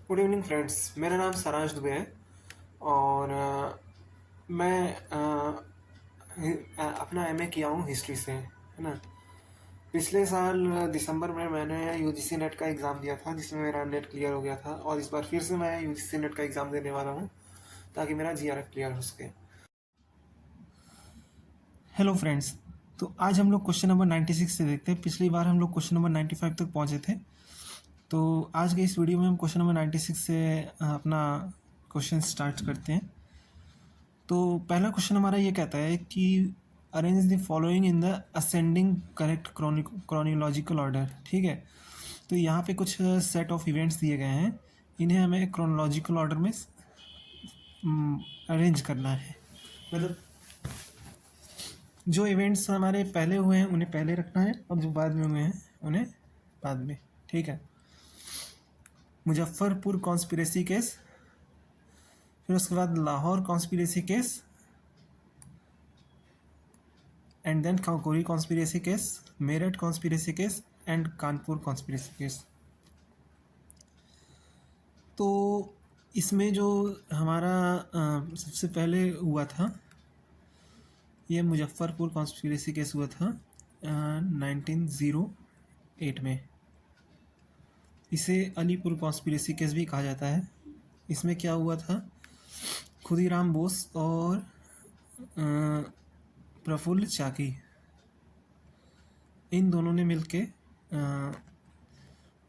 Good evening friends. मेरा नाम सारांश दुबे है और मैं अपना एमए किया हूँ हिस्ट्री से, है ना। पिछले साल दिसंबर में मैंने यूजीसी नेट का एग्ज़ाम दिया था, जिसमें मेरा नेट क्लियर हो गया था, और इस बार फिर से मैं यूजीसी नेट का एग्ज़ाम देने वाला हूँ ताकि मेरा जीआरएफ क्लियर हो सके। हेलो फ्रेंड्स, तो आज हम लोग क्वेश्चन नंबर 96 से देखते हैं। पिछली बार हम लोग क्वेश्चन नंबर 95 तक पहुँचे थे, तो आज के इस वीडियो में हम क्वेश्चन नंबर 96 से अपना क्वेश्चन स्टार्ट करते हैं। तो पहला क्वेश्चन हमारा ये कहता है कि arrange the following in the ascending correct chronological order. ठीक है, तो यहाँ पे कुछ सेट ऑफ इवेंट्स दिए गए हैं, इन्हें हमें क्रोनोलॉजिकल ऑर्डर में अरेंज करना है। मतलब जो इवेंट्स हमारे पहले हुए हैं उन्हें पहले रखना है, और जो बाद में हुए हैं उन्हें बाद में। ठीक है, मुजफ्फरपुर कॉन्स्पिरेसी केस, फिर उसके बाद Lahore conspiracy case, and then Kakori conspiracy case, Meerut conspiracy case and Kanpur conspiracy case. तो इसमें जो हमारा सबसे पहले हुआ था, ये मुजफ्फरपुर कॉन्स्पिरेसी केस हुआ था 1908 में। इसे अलीपुर कॉन्स्पिरेसी केस भी कहा जाता है। इसमें क्या हुआ था, खुदीराम बोस और प्रफुल्ल चाकी, इन दोनों ने मिलके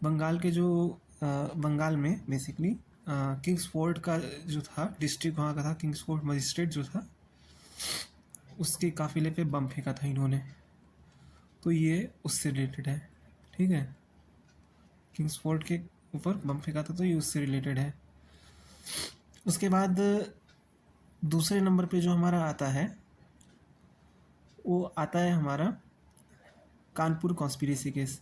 बंगाल के जो बंगाल में बेसिकली किंग्सफोर्ड का जो था डिस्ट्रिक्ट, वहाँ का था किंग्सफोर्ड मजिस्ट्रेट जो था, उसके काफिले पे बम फेंका था इन्होंने। तो ये उससे रिलेटेड है। ठीक है, किंग्सफोर्ड के ऊपर बम फेंका था, तो ये उससे रिलेटेड है। उसके बाद दूसरे नंबर पे जो हमारा आता है वो आता है हमारा कानपुर कॉन्स्पिरेसी केस।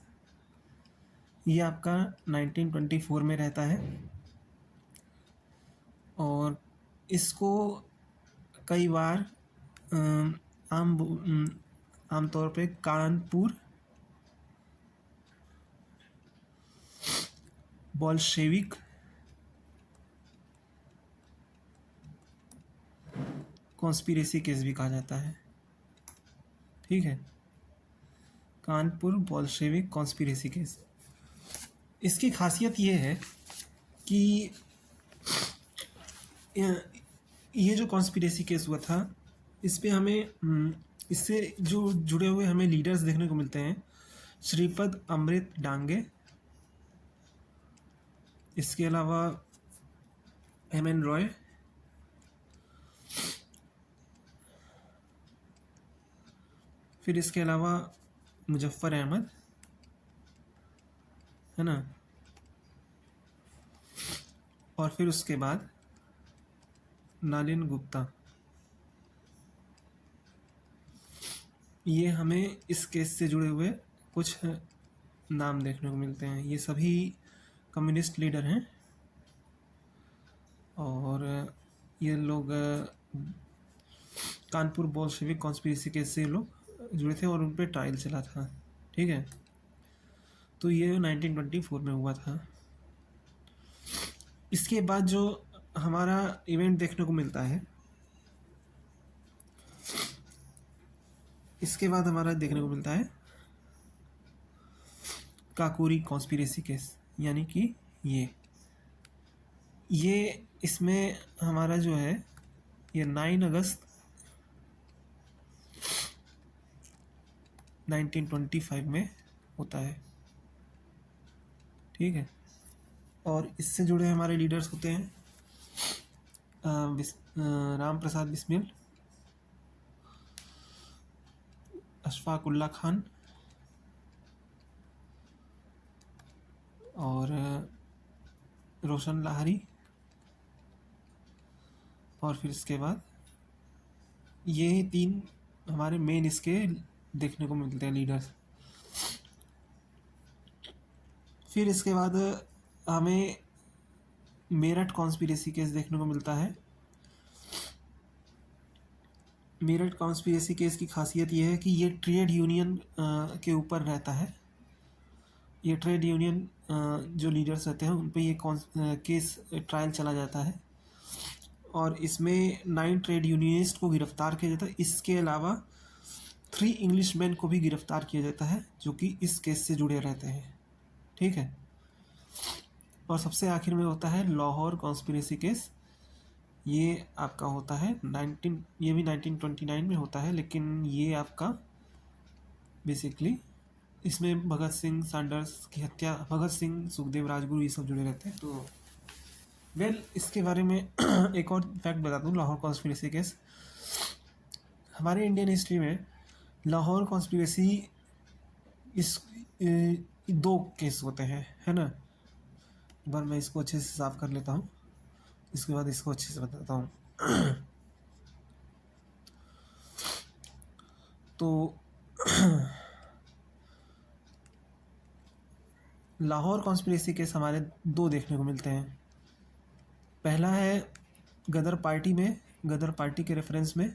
ये आपका 1924 में रहता है, और इसको कई बार आमतौर पे कानपुर बोल्शेविक कॉन्स्पिरेसी केस भी कहा जाता है। ठीक है, कानपुर बोल्शेविक कॉन्स्पिरेसी केस। इसकी खासियत ये है कि ये जो कॉन्स्पिरेसी केस हुआ था, इस पे हमें इससे जो जुड़े हुए हमें लीडर्स देखने को मिलते हैं, श्रीपद अमृत डांगे, इसके अलावा एम.एन. रॉय, फिर इसके अलावा मुजफ्फर अहमद, है ना, और फिर उसके बाद नलिन गुप्ता। ये हमें इस केस से जुड़े हुए कुछ नाम देखने को मिलते हैं। ये सभी कम्युनिस्ट लीडर हैं, और ये लोग कानपुर बोल्शेविक कॉन्स्पिरेसी केस से लोग जुड़े थे और उन पर ट्रायल चला था। ठीक है, तो ये 1924 में हुआ था। इसके बाद जो हमारा इवेंट देखने को मिलता है, इसके बाद हमारा देखने को मिलता है काकोरी कॉन्स्पिरेसी केस, यानी कि ये इसमें हमारा जो है ये 9 अगस्त 1925 में होता है। ठीक है, और इससे जुड़े हमारे लीडर्स होते हैं राम प्रसाद बिस्मिल, अशफाक उल्ला खान, और रोशन लाहरी, और फिर इसके बाद ये 3 हमारे मेन इसके देखने को मिलते हैं लीडर्स। फिर इसके बाद हमें मेरठ कॉन्स्पिरेसी केस देखने को मिलता है। मेरठ कॉन्स्पिरेसी केस की खासियत ये है कि ये ट्रेड यूनियन के ऊपर रहता है। ये ट्रेड यूनियन जो लीडर्स रहते हैं उन पे ये केस ट्रायल चला जाता है और इसमें 9 ट्रेड यूनियनिस्ट को गिरफ्तार किया जाता है। इसके अलावा 3 इंग्लिशमैन को भी गिरफ्तार किया जाता है जो कि इस केस से जुड़े रहते हैं, ठीक है। और सबसे आखिर में होता है लाहौर कॉन्स्पिरेसी केस। ये आपका होता है ये भी 1929 में होता है, लेकिन ये आपका बेसिकली इसमें भगत सिंह सैंडर्स की हत्या, भगत सिंह, सुखदेव, राजगुरु ये सब जुड़े रहते हैं। तो इसके बारे में एक और फैक्ट बता दूँ, लाहौर कॉन्स्पिरेसी केस हमारे इंडियन हिस्ट्री में लाहौर कॉन्स्पिरेसी इस 2 केस होते हैं, है ना। एक बार मैं इसको अच्छे से साफ कर लेता हूँ, इसके बाद इसको अच्छे से बताता हूँ। तो लाहौर कॉन्स्पिरेसी केस हमारे 2 देखने को मिलते हैं। पहला है गदर पार्टी के रेफरेंस में,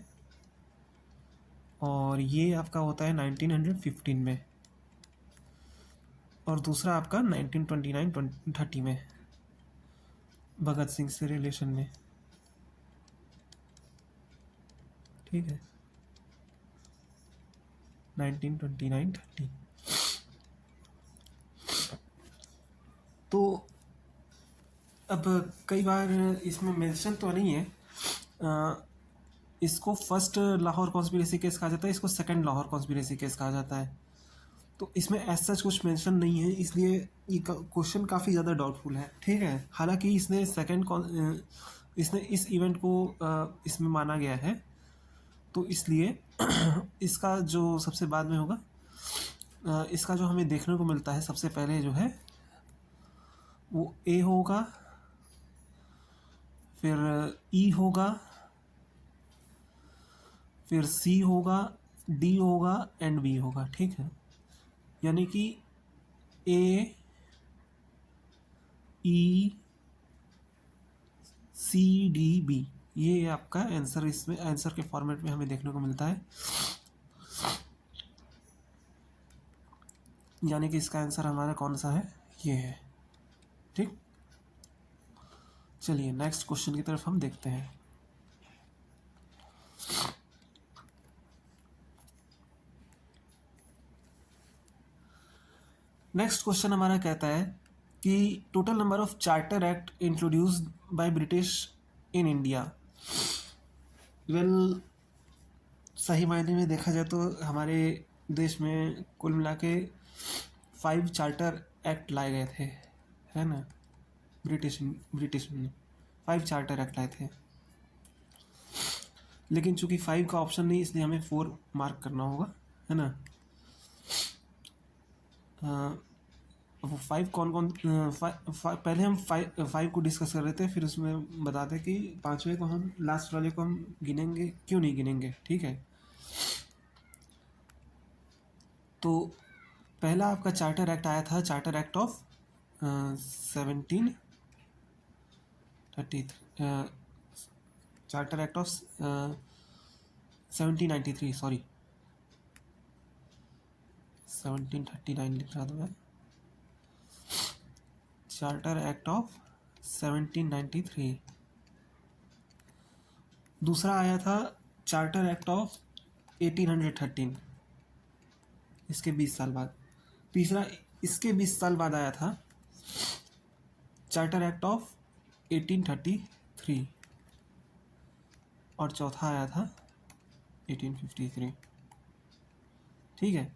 और ये आपका होता है 1915 में, और दूसरा आपका 1929-30 में भगत सिंह से रिलेशन में, ठीक है, 1929-30। तो अब कई बार इसमें मेंशन तो नहीं है, इसको फर्स्ट लाहौर कॉन्स्पिरेसी केस कहा जाता है, इसको सेकंड लाहौर कॉन्स्पिरेसी केस कहा जाता है। तो इसमें एज सच कुछ मेंशन नहीं है, इसलिए ये क्वेश्चन काफ़ी ज़्यादा डाउटफुल है, ठीक है। हालांकि इसने इस इवेंट को इसमें माना गया है, तो इसलिए इसका जो सबसे बाद में होगा, इसका जो हमें देखने को मिलता है सबसे पहले जो है वो ए होगा, फिर ई होगा, फिर सी होगा, डी होगा एंड बी होगा, ठीक है। यानी कि ए, ई, सी, डी, बी, ये आपका आंसर इसमें आंसर के फॉर्मेट में हमें देखने को मिलता है। यानी कि इसका आंसर हमारा कौन सा है, ये है, ठीक। चलिए नेक्स्ट क्वेश्चन की तरफ हम देखते हैं। नेक्स्ट क्वेश्चन हमारा कहता है कि total number of charter act introduced by British in India. Well, सही मायने में देखा जाए तो हमारे देश में कुल मिला के 5 चार्टर एक्ट लाए गए थे, है ना। ब्रिटिश ने 5 चार्टर एक्ट लाए थे, लेकिन चूंकि 5 का ऑप्शन नहीं, इसलिए हमें 4 मार्क करना होगा, है ना। वो 5 कौन पहले हम 5 को डिस्कस कर रहे थे, फिर उसमें बताते कि 5वें को हम, लास्ट वाले को हम गिनेंगे, क्यों नहीं गिनेंगे, ठीक है। तो पहला आपका चार्टर एक्ट आया था, charter act of 1733, charter act of 1793, sorry 1739 लिख रहा था मैं, चार्टर एक्ट ऑफ 1793। दूसरा आया था चार्टर एक्ट ऑफ 1813, इसके 20 साल बाद। तीसरा इसके 20 साल बाद आया था चार्टर एक्ट ऑफ 1833, और चौथा आया था 1853, ठीक है।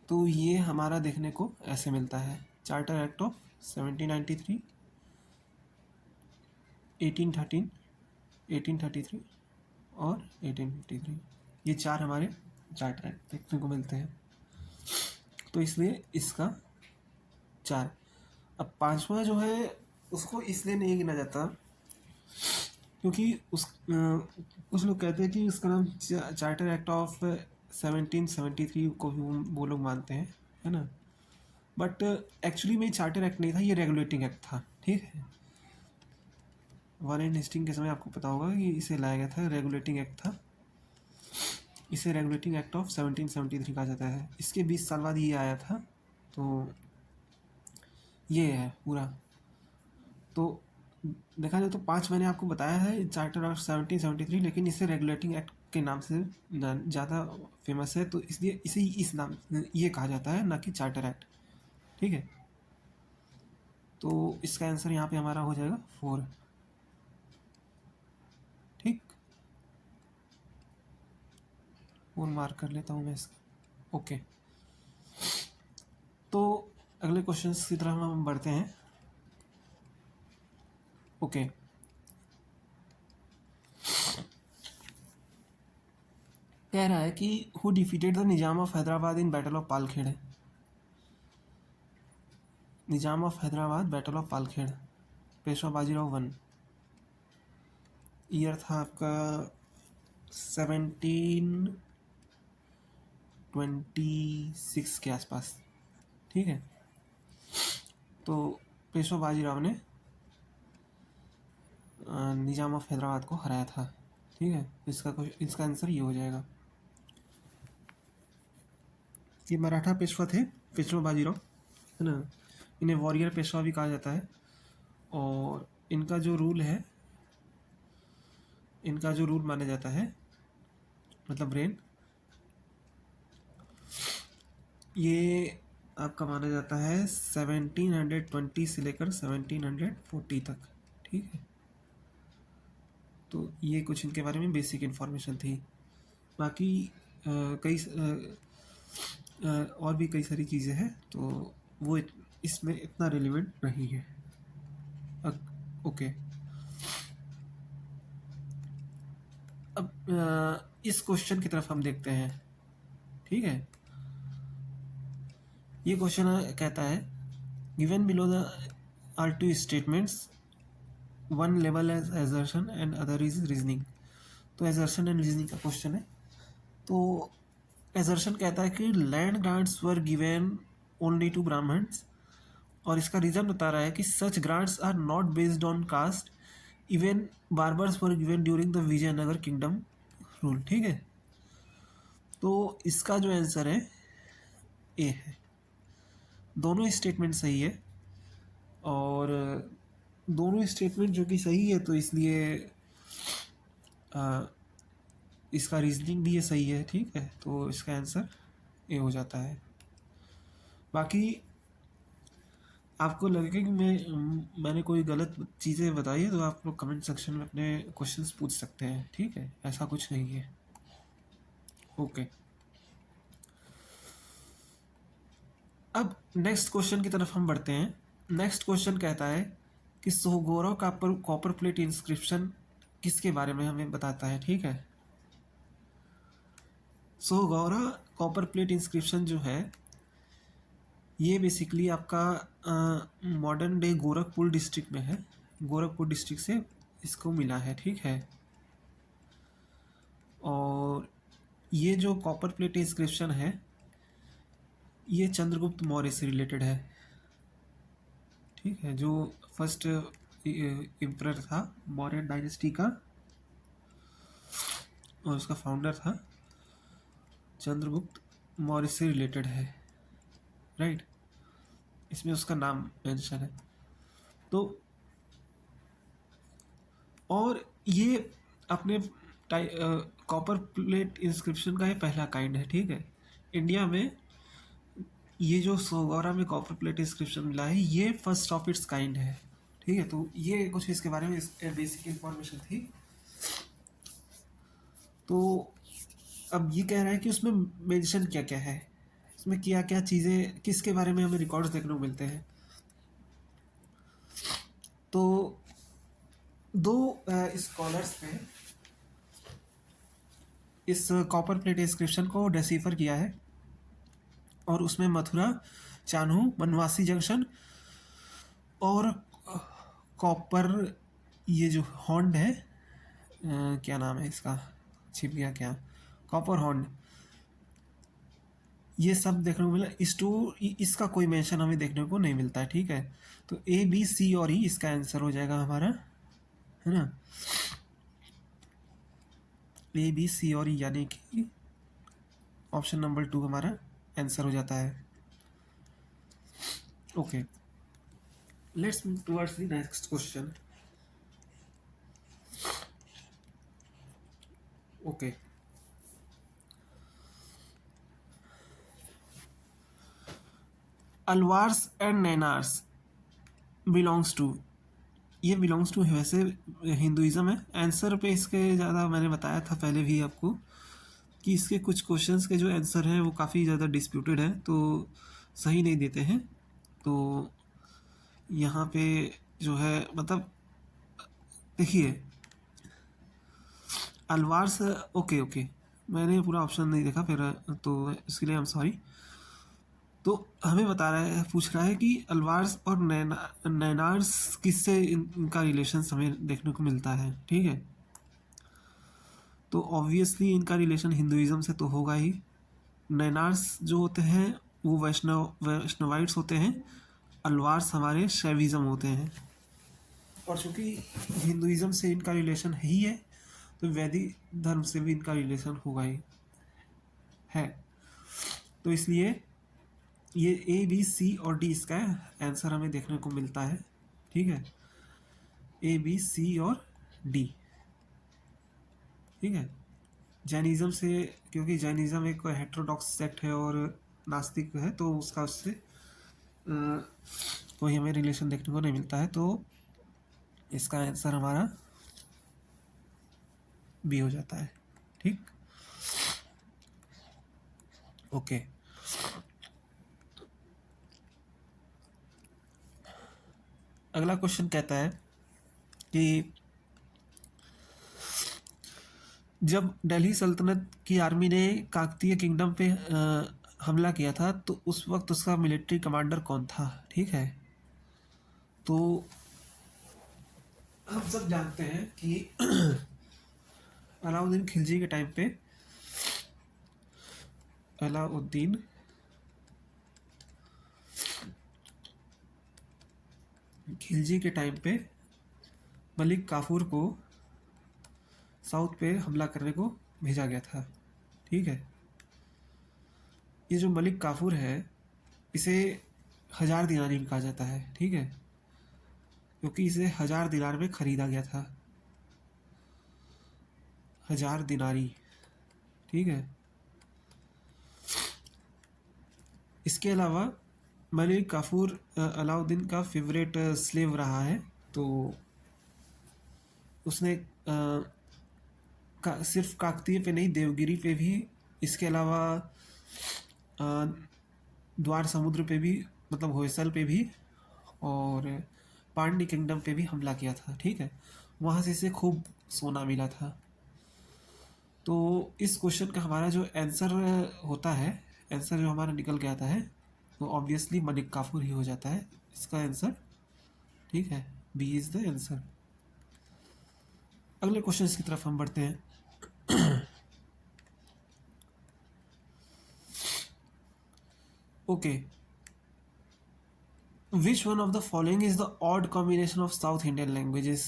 तो ये हमारा देखने को ऐसे मिलता है, चार्टर एक्ट ऑफ 1793, 1813, 1833 और 1853, ये 4 हमारे चार्टर एक्ट देखने को मिलते हैं। तो इसलिए इसका 4। अब 5वां जो है उसको इसलिए नहीं गिना जाता क्योंकि कुछ लोग कहते हैं कि उसका नाम चार्टर एक्ट ऑफ 1773 को भी वो लोग मानते हैं, है ना। बट एक्चुअली में चार्टर एक्ट नहीं था, ये रेगुलेटिंग एक्ट था, ठीक है। वारेन हेस्टिंग के समय आपको पता होगा कि इसे लाया गया था, रेगुलेटिंग एक्ट था। इसे रेगुलेटिंग एक्ट ऑफ 1773 कहा जाता है। इसके 20 साल बाद ये आया था। तो ये है पूरा। तो देखा जाए तो 5 मैंने आपको बताया है चार्टर ऑफ 1773, लेकिन इसे रेगुलेटिंग एक्ट के नाम से ज़्यादा फेमस है, तो इसलिए इसे इस नाम ये कहा जाता है, ना कि चार्टर एक्ट। ठीक है, तो इसका आंसर यहाँ पे हमारा हो जाएगा 4। ठीक, 4 मार्क कर लेता हूँ मैं इसका। ओके, तो अगले क्वेश्चन की तरफ हम बढ़ते हैं। ओके, कह रहा है कि who defeated the Nizam of Hyderabad in battle of Palkhed. Nizam of Hyderabad battle of Palkhed, Peshwa Bajirao 1। Year था आपका 1726 के आसपास। ठीक है, तो पेशवा बाजीराव ने निजाम ऑफ हैदराबाद को हराया था। ठीक है, इसका आंसर ये हो जाएगा। ये मराठा पेशवा थे, पेशवा बाजीराव, है ना। इन्हें वॉरियर पेशवा भी कहा जाता है। और इनका जो रूल माना जाता है, मतलब रेन, ये आपका माना जाता है 1720 से लेकर 1740 तक। ठीक है, तो ये कुछ इनके बारे में बेसिक इन्फॉर्मेशन थी। बाकी और भी कई सारी चीज़ें हैं, तो वो इसमें इतना रिलेवेंट नहीं है। ओके, अब इस क्वेश्चन की तरफ हम देखते हैं। ठीक है, ये क्वेश्चन कहता है given below there are two statements, one level as assertion and other is reasoning. तो एजर्शन एंड रीजनिंग का क्वेश्चन है। तो एजर्शन कहता है कि land grants were given only to Brahmins, और इसका रीज़न बता रहा है कि such grants are not based on caste, even barbers were given during the Vijayanagar kingdom rule. ठीक है, तो इसका जो आंसर है ए है। दोनों स्टेटमेंट सही है, और दोनों स्टेटमेंट जो कि सही है, तो इसलिए इसका रीजनिंग भी ये सही है। ठीक है, तो इसका आंसर ए हो जाता है। बाकी आपको लगे कि मैंने कोई गलत चीज़ें बताई है, तो आप लोग कमेंट सेक्शन में अपने क्वेश्चंस पूछ सकते हैं। ठीक है, ऐसा कुछ नहीं है। ओके, अब नेक्स्ट क्वेश्चन की तरफ हम बढ़ते हैं। नेक्स्ट क्वेश्चन कहता है कि सोहगौरा कॉपर प्लेट इंस्क्रिप्शन किसके बारे में हमें बताता है। ठीक है, सोहगौरा कॉपर प्लेट इंस्क्रिप्शन जो है, ये बेसिकली आपका मॉडर्न डे गोरखपुर डिस्ट्रिक्ट में है। गोरखपुर डिस्ट्रिक्ट से इसको मिला है। ठीक है, और ये जो कॉपर प्लेट इंस्क्रिप्शन है, ये चंद्रगुप्त मौर्य से रिलेटेड है। ठीक है, जो फर्स्ट एम्परर था मौर्य डायनेस्टी का, और उसका फाउंडर था चंद्रगुप्त मौर्य से रिलेटेड है। राइट, इसमें उसका नाम मेंशन है। तो और ये अपने कॉपर प्लेट इंस्क्रिप्शन का ये पहला काइंड है। ठीक है, इंडिया में ये जो सोहगौरा में कॉपर प्लेट इंस्क्रिप्शन मिला है, ये फर्स्ट ऑफ इट्स काइंड है। ठीक है, तो ये कुछ इसके बारे में बेसिक इंफॉर्मेशन थी। तो अब ये कह रहा है कि उसमें मेंशन क्या क्या है, इसमें क्या क्या चीज़ें, किसके बारे में हमें रिकॉर्ड्स देखने को मिलते हैं। तो दो स्कॉलर्स ने इस कॉपर प्लेट इंस्क्रिप्शन को डेसिफर किया है, और उसमें मथुरा, चान्हू, बनवासी जंक्शन और कॉपर, ये जो हॉर्न है, क्या नाम है इसका, छिप गया क्या, कॉपर हॉर्न, ये सब देखने को मिला। इसका कोई मेंशन हमें देखने को नहीं मिलता है। ठीक है, तो ए बी सी और ई इसका आंसर हो जाएगा हमारा, है ना। ए बी सी और ई, यानी कि ऑप्शन नंबर 2 हमारा आंसर हो जाता है। Okay, let's move towards the next question. Okay, Alvars and Nayanars belongs to, ये बिलोंग्स टू वैसे हिंदुइज्म है। आंसर पे इसके ज़्यादा मैंने बताया था पहले भी आपको कि इसके कुछ क्वेश्चंस के जो आंसर हैं वो काफ़ी ज़्यादा डिस्प्यूटेड है, तो सही नहीं देते हैं। तो यहाँ पे जो है मतलब देखिए अलवार्स, ओके ओके, मैंने पूरा ऑप्शन नहीं देखा फिर, तो इसके लिए आई एम सॉरी। तो हमें बता रहा है, पूछ रहा है कि अलवार्स और नैनार्स किससे इनका रिलेशन हमें देखने को मिलता है, ठीक है। तो ऑब्वियसली इनका रिलेशन हिंदुइज्म से तो होगा ही। नैनार्स जो होते हैं वो वैष्णवाइट्स होते हैं, अलवार्स हमारे शैविज्म होते हैं। और चूंकि हिंदुइज्म से इनका रिलेशन ही है तो वैदिक धर्म से भी इनका रिलेशन होगा ही है। तो इसलिए ये ए बी सी और डी इसका आंसर हमें देखने को मिलता है, ठीक है। ए बी सी और डी, ठीक है। जैनिज्म से, क्योंकि जैनिज्म एक हेटेरोडॉक्स सेक्ट है और नास्तिक है, तो उसका उससे कोई हमें रिलेशन देखने को नहीं मिलता है, तो इसका आंसर हमारा बी हो जाता है, ठीक। ओके, अगला क्वेश्चन कहता है कि जब दिल्ली सल्तनत की आर्मी ने काकतीय किंगडम पे हमला किया था तो उस वक्त उसका मिलिट्री कमांडर कौन था, ठीक है। तो हम सब जानते हैं कि अलाउद्दीन खिलजी के टाइम पे, अलाउद्दीन खिलजी के टाइम पे मलिक काफूर को साउथ पे हमला करने को भेजा गया था, ठीक है। ये जो मलिक काफूर है इसे 1000 दिनारी भी कहा जाता है, ठीक है, क्योंकि इसे 1000 दिनार में खरीदा गया था। 1000 दिनारी, ठीक है। इसके अलावा मलिक काफूर अलाउद्दीन का फेवरेट स्लेव रहा है, तो उसने सिर्फ काकतीय पे नहीं, देवगिरी पे भी, इसके अलावा द्वार समुद्र पे भी, मतलब होयसल पे भी, और पांडी किंगडम पे भी हमला किया था, ठीक है। वहाँ से इसे खूब सोना मिला था। तो इस क्वेश्चन का हमारा जो आंसर होता है, आंसर जो हमारा निकल के आता है वो ऑब्वियसली मलिक काफूर ही हो जाता है इसका आंसर, ठीक है। B is the answer. अगले क्वेश्चन की तरफ हम बढ़ते हैं। Okay, which one of the following is the odd combination of South Indian languages.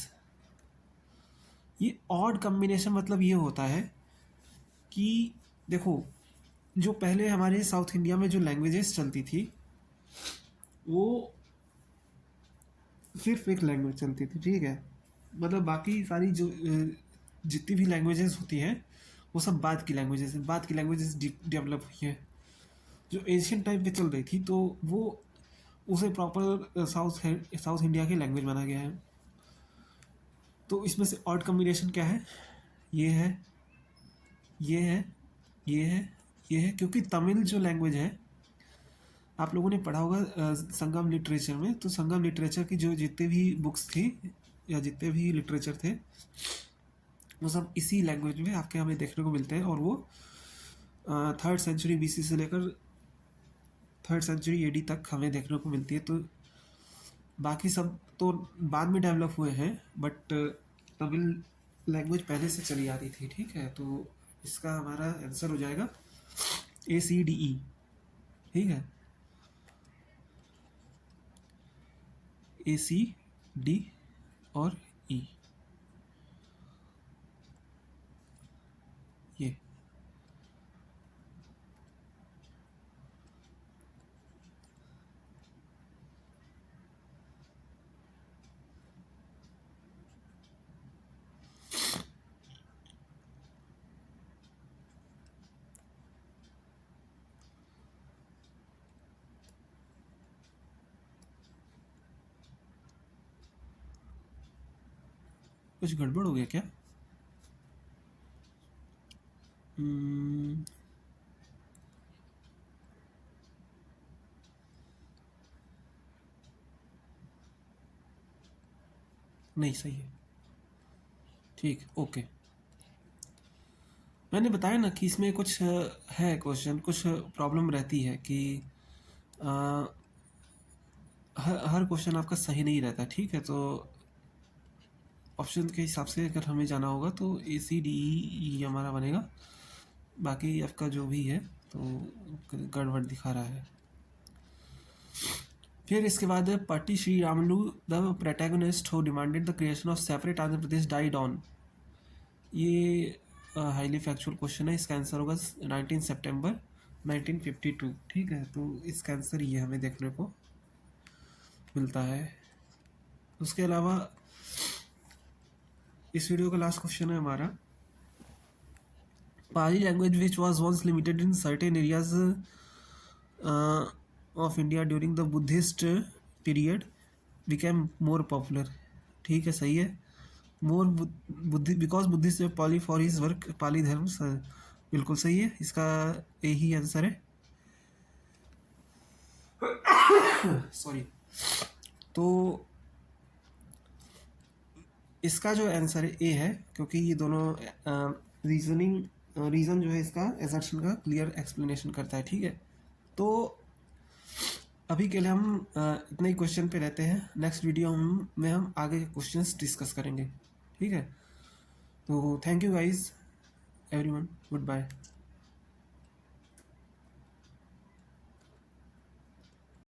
ये ऑड कॉम्बिनेशन मतलब ये होता है कि देखो, जो पहले हमारे साउथ इंडिया में जो लैंग्वेजेस चलती थी वो सिर्फ एक लैंग्वेज चलती थी, ठीक है। मतलब बाकी सारी जो जितनी भी लैंग्वेजेस होती हैं वो सब बाद की लैंग्वेजेस हैं, बाद की लैंग्वेजेस डेवलप हुई हैं। जो एशियन टाइम पे चल रही थी तो वो उसे प्रॉपर साउथ इंडिया की लैंग्वेज माना गया है। तो इसमें से ऑड कम्बिनेशन क्या है, ये है, ये है, ये है, ये है, क्योंकि तमिल जो लैंग्वेज है आप लोगों ने पढ़ा होगा संगम लिटरेचर में, तो संगम लिटरेचर की जो जितने भी बुक्स थी या जितने भी लिटरेचर थे वो सब इसी लैंग्वेज में आपके हमें देखने को मिलते हैं, और वो 3rd सेंचुरी BC से लेकर 3rd सेंचुरी AD तक हमें देखने को मिलती है। तो बाकी सब तो बाद में डेवलप हुए हैं, बट तमिल लैंग्वेज पहले से चली आ रही थी, ठीक है। तो इसका हमारा आंसर हो जाएगा ACDE, ठीक है। ACD और E, ये कुछ गड़बड़ हो गया क्या? हम्म, नहीं सही है। ठीक, ओके। मैंने बताया ना कि इसमें कुछ है क्वेश्चन, कुछ प्रॉब्लम रहती है कि अ, हर क्वेश्चन आपका सही नहीं रहता, ठीक है? तो ऑप्शन के हिसाब से अगर हमें जाना होगा तो ACDE हमारा बनेगा। बाकी आपका जो भी है तो गड़बड़ दिखा रहा है। फिर इसके बाद पट्टी Shri Ramulu the protagonist who demanded the creation of separate Andhra Pradesh died on. ये हाईली फैक्चुअल क्वेश्चन है। इसका आंसर होगा 19 सितंबर 1952। ठीक है, तो इसका आंसर ये हमें देखने को मिलता है। उसके अलावा इस वीडियो का लास्ट क्वेश्चन है हमारा, Pali language which was once limited in certain areas of India during the Buddhist period became more popular। ठीक है, सही है। मोर बुद्धि because Buddhist Pali for his work Pali dharma, बिल्कुल सही है। इसका यही आंसर है। सॉरी। तो इसका जो आंसर ए है, क्योंकि ये दोनों रीज़न जो है इसका एसर्शन का क्लियर एक्सप्लेनेशन करता है। ठीक है, तो अभी के लिए हम इतने ही क्वेश्चन पे रहते हैं। नेक्स्ट वीडियो में हम आगे के क्वेश्चंस डिस्कस करेंगे। ठीक है, तो thank you guys everyone, good bye.